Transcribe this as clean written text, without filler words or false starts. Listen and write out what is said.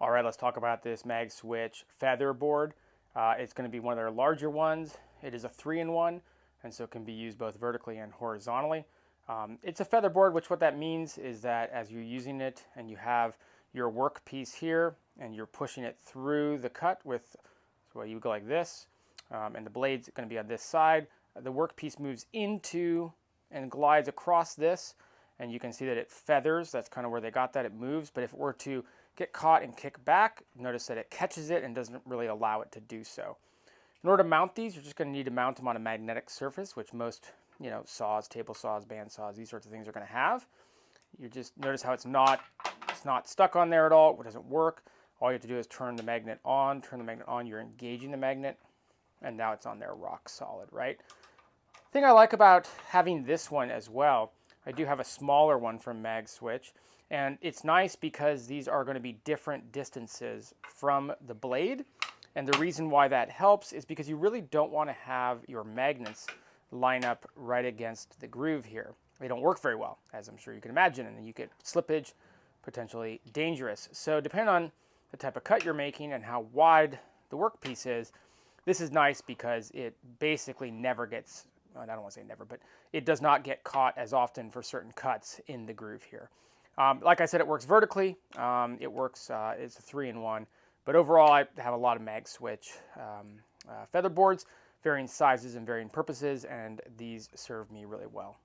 All right, let's talk about this Magswitch Featherboard. It's going to be one of their larger ones. It is a 3-in-1, and so it can be used both vertically and horizontally. It's a featherboard, which what that means is that as you're using it and you have your work piece here and you're pushing it through the cut with, so you go like this, and the blade's going to be on this side, the work piece moves into and glides across this, and you can see that it feathers. That's kind of where they got that. It moves, but if it were to get caught and kick back, notice that it catches it and doesn't really allow it to do so. In order to mount these, you're just going to need to mount them on a magnetic surface, which most saws, table saws, band saws, these sorts of things are going to have. You just notice how it's not stuck on there at all. It doesn't work. All you have to do is turn the magnet on. Turn the magnet on. You're engaging the magnet, and now it's on there rock solid, right? The thing I like about having this one as well, I do have a smaller one from Magswitch, and it's nice because these are going to be different distances from the blade. And the reason why that helps is because you really don't want to have your magnets line up right against the groove here. They don't work very well, as I'm sure you can imagine, and then you get slippage, potentially dangerous. So depending on the type of cut you're making and how wide the workpiece is, this is nice because it basically never gets, I don't want to say never, but it does not get caught as often for certain cuts in the groove here. Like I said, it works vertically. It works, it's a 3-in-1. But overall, I have a lot of Magswitch featherboards, varying sizes and varying purposes, and these serve me really well.